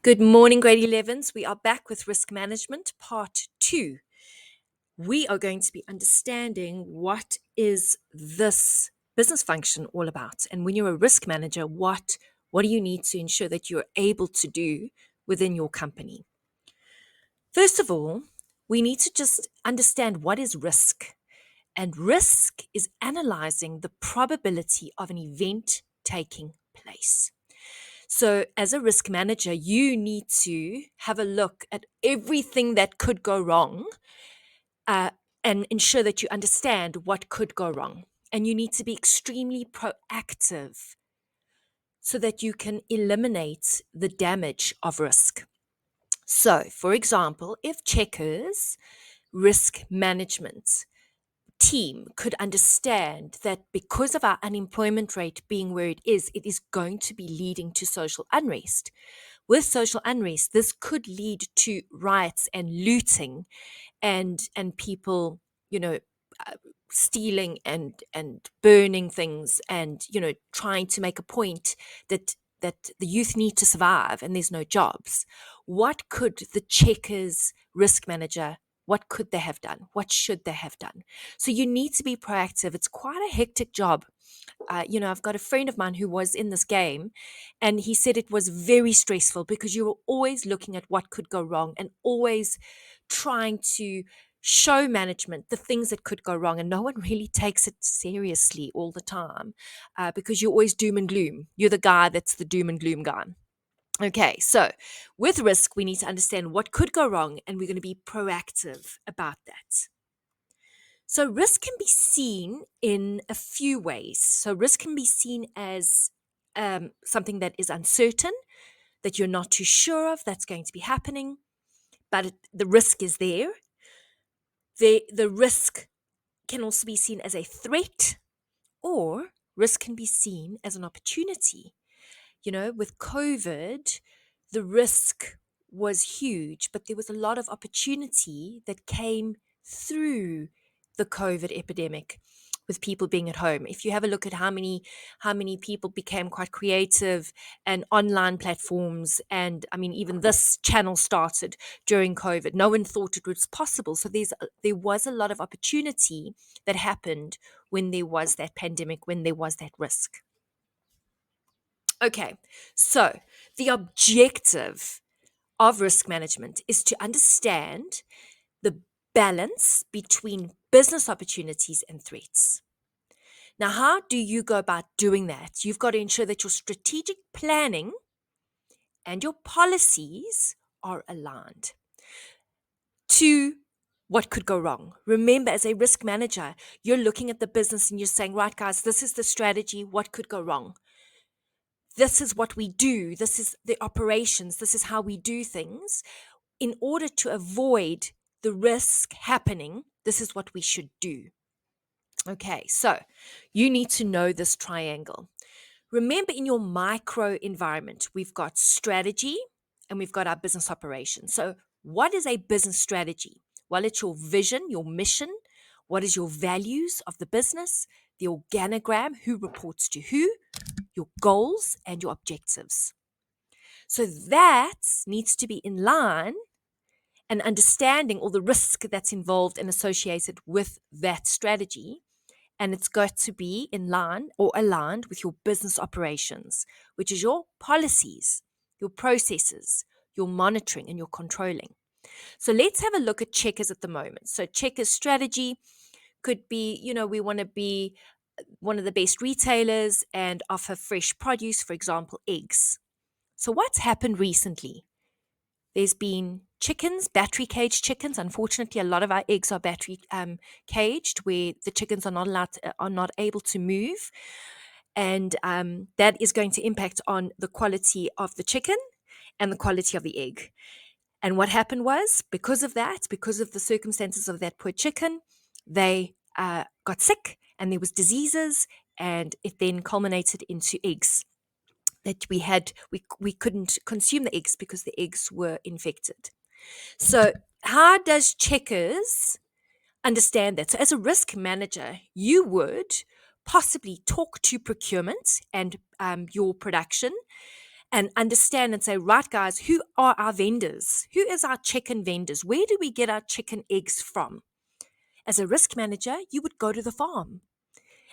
Good morning, grade 11s. We are back with risk management part 2. We are going to be understanding what is this business function all about. And when you're a risk manager, what do you need to ensure that you're able to do within your company? First of all, we need to just understand what is risk. And risk is analyzing the probability of an event taking place. So, as a risk manager, you need to have a look at everything that could go wrong uh, and ensure that you understand what could go wrong. And you need to be extremely proactive so that you can eliminate the damage of risk. So, for example, if Checkers risk management team could understand that because of our unemployment rate being where it is going to be leading to social unrest. With social unrest, this could lead to riots and looting and people, uh, stealing and burning things and, trying to make a point that the youth need to survive and there's no jobs. What could the Checkers risk manager what could they have done? What should they have done? So you need to be proactive. It's quite a hectic job. I've got a friend of mine who was in this game, and he said it was very stressful because you were always looking at what could go wrong and always trying to show management the things that could go wrong. And no one really takes it seriously all the time because you're always doom and gloom. You're the guy that's the doom and gloom guy. Okay, so with risk, we need to understand what could go wrong, and we're going to be proactive about that. So, risk can be seen in a few ways. So, risk can be seen as something that is uncertain, that you're not too sure of that's going to be happening, but the risk is there. The risk can also be seen as a threat, or risk can be seen as an opportunity. With COVID, the risk was huge, but there was a lot of opportunity that came through the COVID epidemic with people being at home. If you have a look at how many people became quite creative and online platforms, and I mean even this channel started during COVID. No one thought it was possible. So there was a lot of opportunity that happened when there was that pandemic, when there was that risk. Okay, so the objective of risk management is to understand the balance between business opportunities and threats. Now, how do you go about doing that? You've got to ensure that your strategic planning and your policies are aligned to what could go wrong. Remember, as a risk manager, you're looking at the business and you're saying, right, guys, this is the strategy. What could go wrong? This is what we do. This is the operations. This is how we do things. In order to avoid the risk happening, this is what we should do. Okay, so you need to know this triangle. Remember, in your micro environment, we've got strategy and we've got our business operations. So, what is a business strategy? Well, it's your vision, your mission. What is your values of the business? The organogram, who reports to who, your goals, and your objectives. So that needs to be in line and understanding all the risk that's involved and associated with that strategy. And it's got to be in line or aligned with your business operations, which is your policies, your processes, your monitoring, and your controlling. So let's have a look at Checkers at the moment. So Checkers strategy could be, we want to be one of the best retailers and offer fresh produce, for example, eggs. So what's happened recently? There's been chickens, battery caged chickens. Unfortunately, a lot of our eggs are battery caged, where the chickens are not able to move, and that is going to impact on the quality of the chicken and the quality of the egg. And what happened was, because of that, because of the circumstances of that poor chicken, they got sick, and there was diseases, and it then culminated into eggs that we couldn't consume the eggs because the eggs were infected. So how does Checkers understand that. So, as a risk manager, you would possibly talk to procurement and your production and understand and say, right, guys, who are our vendors? Who is our chicken vendors? Where do we get our chicken eggs from? As a risk manager, you would go to the farm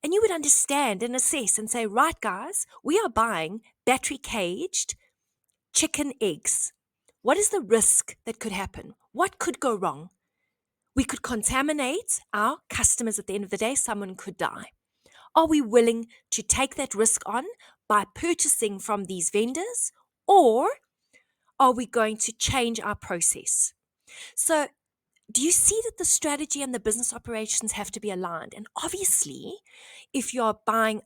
and you would understand and assess and say, right, guys, we are buying battery caged chicken eggs. What is the risk that could happen? What could go wrong? We could contaminate our customers at the end of the day. Someone could die. Are we willing to take that risk on by purchasing from these vendors, or are we going to change our process? So, do you see that the strategy and the business operations have to be aligned? And obviously, if you're buying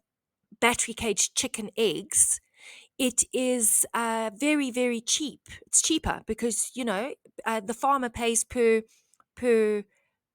battery caged chicken eggs, it is very, very cheap. It's cheaper because, the farmer pays per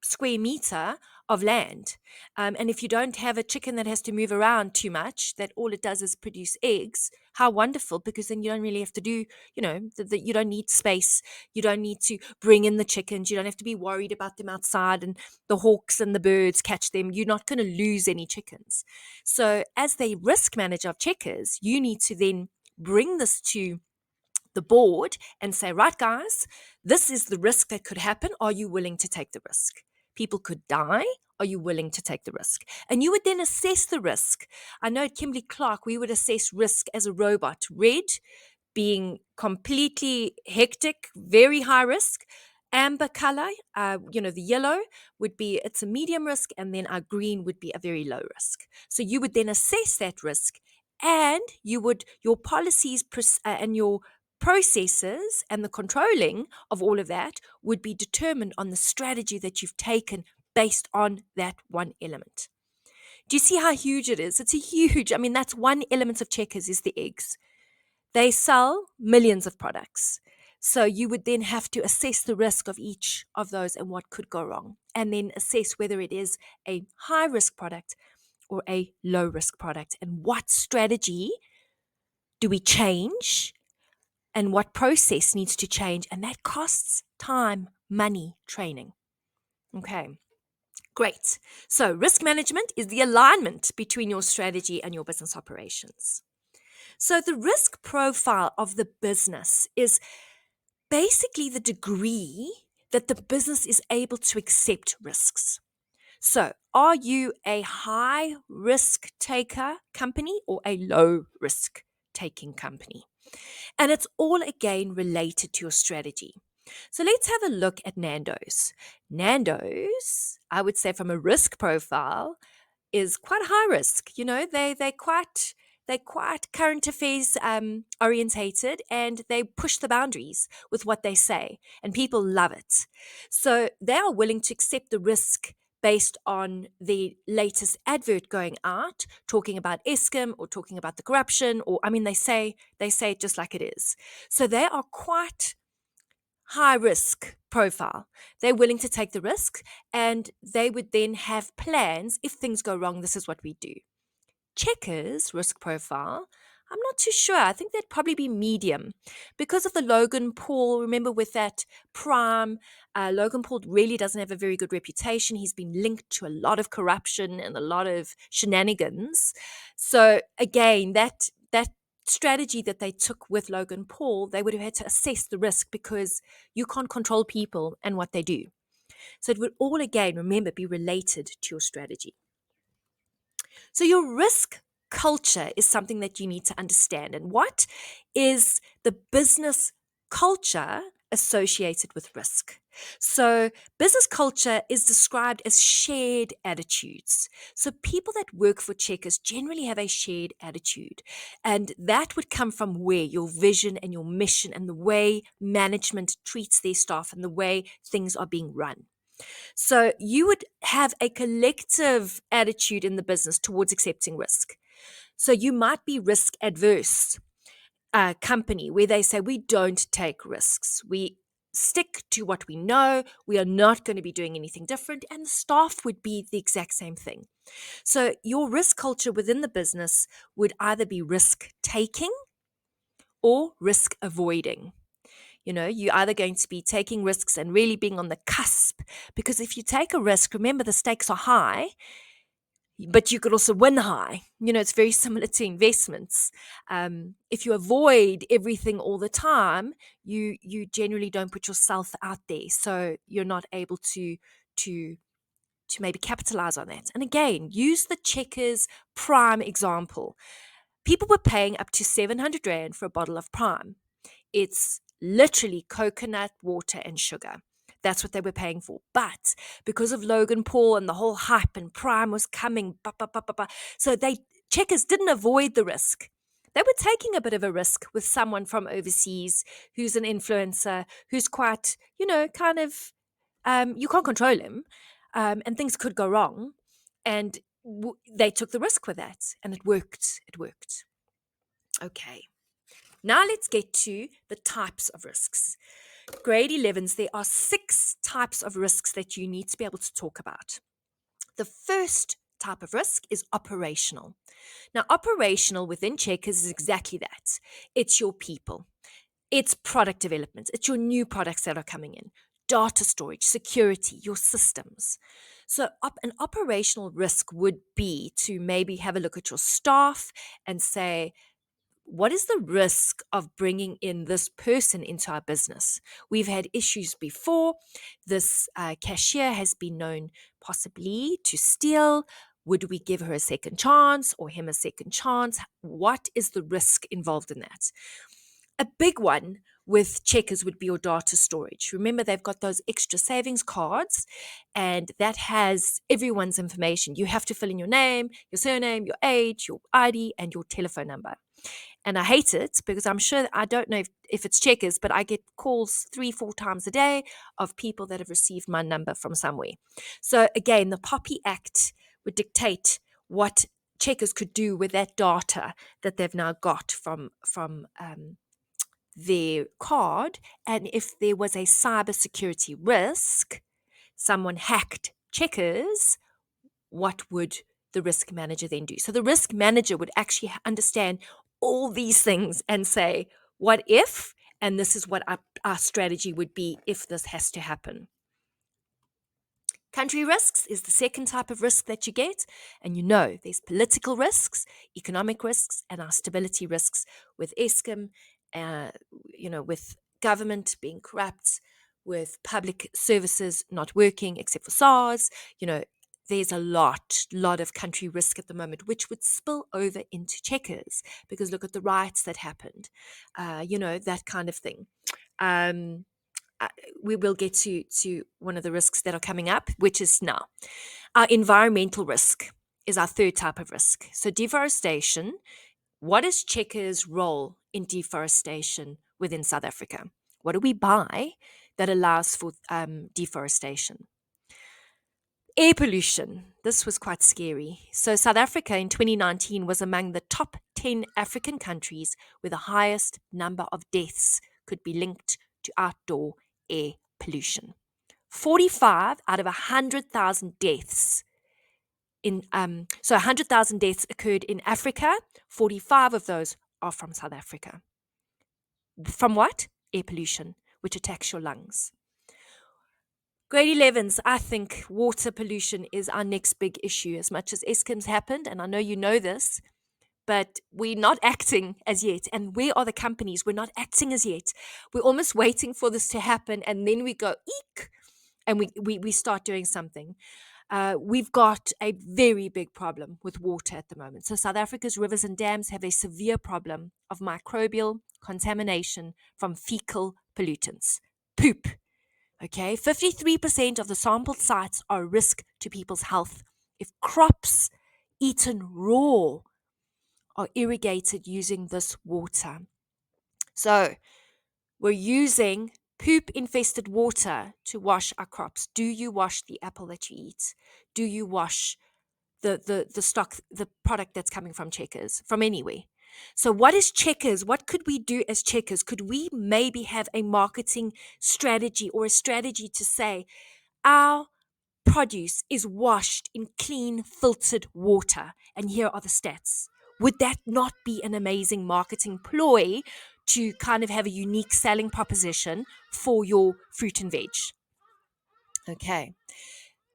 square meter of land. And if you don't have a chicken that has to move around too much, that all it does is produce eggs, how wonderful, because then you don't really have to do, you don't need space. You don't need to bring in the chickens. You don't have to be worried about them outside and the hawks and the birds catch them. You're not going to lose any chickens. So as the risk manager of Checkers, you need to then bring this to the board and say, right, guys, this is the risk that could happen. Are you willing to take the risk? People could die. Are you willing to take the risk? And you would then assess the risk. I know at Kimberly Clark, we would assess risk as a robot. Red being completely hectic, very high risk. Amber color, the yellow would be, it's a medium risk, and then our green would be a very low risk. So you would then assess that risk, and your policies and your processes and the controlling of all of that would be determined on the strategy that you've taken based on that one element. Do you see how huge it is? It's a huge, that's one element of Checkers is the eggs. They sell millions of products. So you would then have to assess the risk of each of those and what could go wrong, and then assess whether it is a high risk product or a low risk product, and what strategy do we change and what process needs to change. And that costs time, money, training. Okay, great. So risk management is the alignment between your strategy and your business operations. So the risk profile of the business is basically the degree that the business is able to accept risks. So are you a high risk taker company or a low risk taking company? And it's all again related to your strategy. So let's have a look at Nando's. Nando's, I would say from a risk profile, is quite high risk. They're quite current affairs orientated, and they push the boundaries with what they say, and people love it. So they are willing to accept the risk based on the latest advert going out, talking about Eskom or talking about the corruption, or they say it just like it is. So they are quite high risk profile. They're willing to take the risk, and they would then have plans. If things go wrong, this is what we do. Checkers risk profile, I'm not too sure. I think they'd probably be medium because of the Logan Paul. Remember with that Prime, Logan Paul really doesn't have a very good reputation. He's been linked to a lot of corruption and a lot of shenanigans. So again, that strategy that they took with Logan Paul, they would have had to assess the risk because you can't control people and what they do. So it would all, again, remember, be related to your strategy. So your risk culture is something that you need to understand. And what is the business culture associated with risk? So business culture is described as shared attitudes. So people that work for Checkers generally have a shared attitude, and that would come from where your vision and your mission and the way management treats their staff and the way things are being run. So you would have a collective attitude in the business towards accepting risk. So you might be risk adverse company where they say, we don't take risks. We stick to what we know. We are not going to be doing anything different. And the staff would be the exact same thing. So your risk culture within the business would either be risk taking or risk avoiding. You're either going to be taking risks and really being on the cusp, because if you take a risk, remember the stakes are high, but you could also win high. It's very similar to investments. If you avoid everything all the time, you generally don't put yourself out there, so you're not able to maybe capitalize on that. And again, use the Checkers Prime example. People were paying up to 700 Rand for a bottle of Prime. It's literally coconut water and sugar. That's what they were paying for. But because of Logan Paul and the whole hype and Prime was coming, so Checkers didn't avoid the risk. They were taking a bit of a risk with someone from overseas who's an influencer, who's quite, kind of, you can't control him, and things could go wrong. And they took the risk with that, and it worked. It worked. Okay. Now let's get to the types of risks. Grade 11s, there are 6 types of risks that you need to be able to talk about. The first type of risk is operational. Now, operational within Checkers is exactly that. It's your people. It's product development. It's your new products that are coming in. Data storage, security, your systems. So an operational risk would be to maybe have a look at your staff and say, what is the risk of bringing in this person into our business? We've had issues before. This cashier has been known possibly to steal. Would we give her a second chance or him a second chance? What is the risk involved in that? A big one with Checkers would be your data storage. Remember, they've got those extra savings cards, and that has everyone's information. You have to fill in your name, your surname, your age, your ID, and your telephone number. And I hate it because I'm sure, I don't know if it's Checkers, but I get calls 3-4 times a day of people that have received my number from somewhere. So again, the POPI Act would dictate what Checkers could do with that data that they've now got from their card. And if there was a cybersecurity risk, someone hacked Checkers, what would the risk manager then do? So the risk manager would actually understand all these things and say, what if? And this is what our strategy would be if this has to happen. Country risks is the second type of risk that you get. And there's political risks, economic risks, and our stability risks with Eskom, with government being corrupt, with public services not working except for SARS. There's a lot of country risk at the moment, which would spill over into Checkers, because look at the riots that happened, that kind of thing. We will get to one of the risks that are coming up, which is now. Our environmental risk is our third type of risk. So deforestation, what is Checkers' role in deforestation within South Africa? What do we buy that allows for deforestation? Air pollution. This was quite scary. So South Africa in 2019 was among the top 10 African countries where the highest number of deaths could be linked to outdoor air pollution. 45 out of 100,000 deaths. 100,000 deaths occurred in Africa. 45 of those are from South Africa. From what? Air pollution, which attacks your lungs. Grade 11s, I think water pollution is our next big issue, as much as Eskom's happened, and I know you know this, but we're not acting as yet. And where are the companies? We're not acting as yet. We're almost waiting for this to happen, and then we go, eek, and we start doing something. We've got a very big problem with water at the moment. So South Africa's rivers and dams have a severe problem of microbial contamination from fecal pollutants. Poop. Okay, 53% of the sampled sites are a risk to people's health if crops eaten raw are irrigated using this water. So we're using poop-infested water to wash our crops. Do you wash the apple that you eat? Do you wash the stock, the product that's coming from Checkers, from anywhere? So what is Checkers? What could we do as Checkers? Could we maybe have a marketing strategy or a strategy to say our produce is washed in clean, filtered water, and here are the stats? Would that not be an amazing marketing ploy to kind of have a unique selling proposition for your fruit and veg. Okay.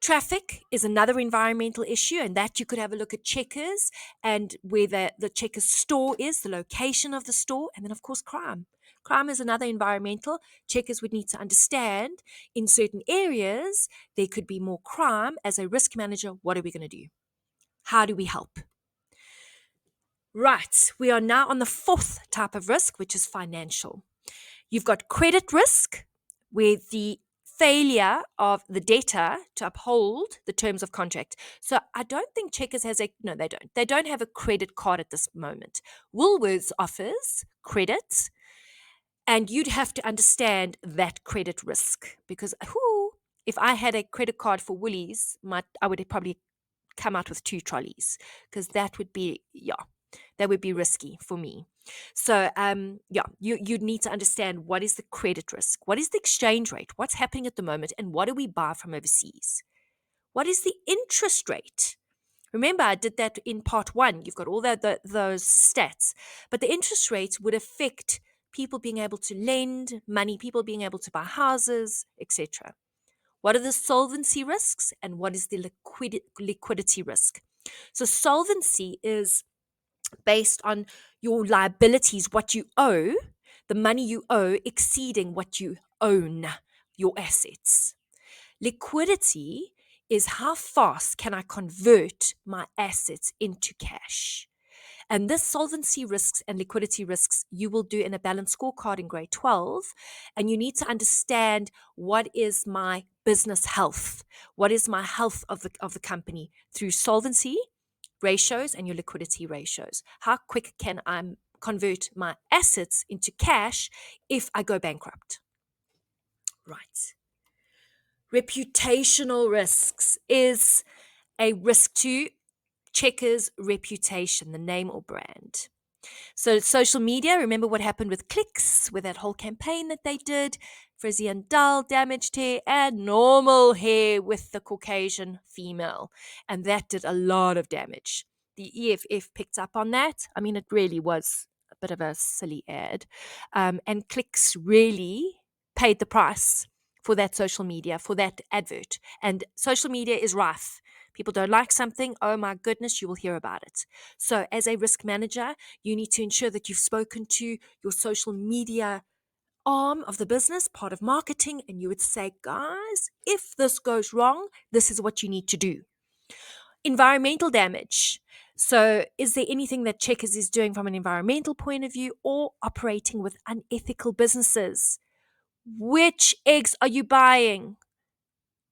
Traffic is another environmental issue, and that you could have a look at Checkers and where the Checkers store is, the location of the store, and then, of course, crime. Crime is another environmental. Checkers would need to understand in certain areas there could be more crime. As a risk manager, what are we going to do? How do we help? Right, we are now on the fourth type of risk, which is financial. You've got credit risk, where the failure of the debtor to uphold the terms of contract. So I don't think Checkers has no, they don't. They don't have a credit card at this moment. Woolworths offers credit, and you'd have to understand that credit risk because if I had a credit card for Woolies, I would probably come out with 2 trolleys because that would be risky for me. So you'd need to understand what is the credit risk, what is the exchange rate, what's happening at the moment, and what do we buy from overseas? What is the interest rate? Remember, I did that in part 1. You've got all those stats, but the interest rates would affect people being able to lend money, people being able to buy houses, etc. What are the solvency risks and what is the liquidity risk? So solvency is based on your liabilities, what you owe, the money you owe exceeding what you own, your assets. Liquidity is how fast can I convert my assets into cash. And this solvency risks and liquidity risks you will do in a balanced scorecard in grade 12. And you need to understand what is my business health, what is my health of the company through solvency ratios and your liquidity ratios. How quick can I convert my assets into cash if I go bankrupt? Right. Reputational risks is a risk to Checkers' reputation, the name or brand. So social media, remember what happened with Clicks, with that whole campaign that they did, frizzy and dull, damaged hair, and normal hair with the Caucasian female. And that did a lot of damage. The EFF picked up on that. I mean, it really was a bit of a silly ad. And Clicks really paid the price for that social media, for that advert. And social media is rife. People don't like something, oh my goodness, you will hear about it. So as a risk manager, you need to ensure that you've spoken to your social media arm of the business, part of marketing, and you would say, guys, if this goes wrong, this is what you need to do. Environmental damage. So is there anything that Checkers is doing from an environmental point of view or operating with unethical businesses? Which eggs are you buying?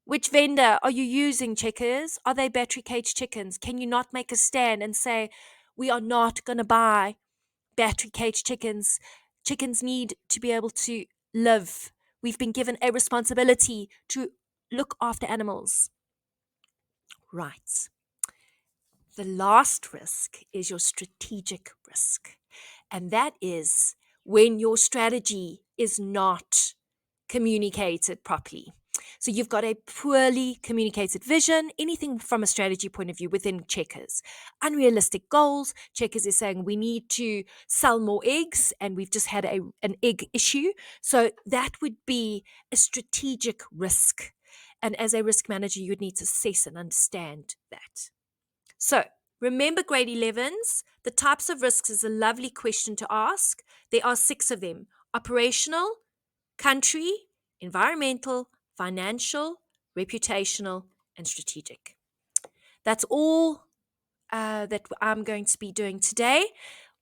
Which vendor are you using, Checkers? Are they battery cage chickens? Can you not make a stand and say, we are not going to buy battery cage chickens? Chickens need to be able to live. We've been given a responsibility to look after animals. Right. The last risk is your strategic risk. And that is when your strategy is not communicated properly. So you've got a poorly communicated vision, anything from a strategy point of view within Checkers. Unrealistic goals. Checkers is saying we need to sell more eggs and we've just had an egg issue. So that would be a strategic risk. And as a risk manager, you would need to assess and understand that. So remember grade 11s, the types of risks is a lovely question to ask. There are 6 of them: operational, country, environmental, financial, reputational, and strategic. That's all that I'm going to be doing today.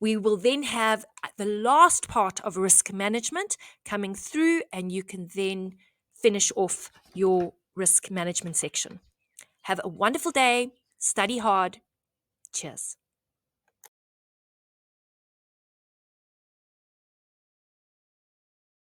We will then have the last part of risk management coming through, and you can then finish off your risk management section. Have a wonderful day. Study hard. Cheers.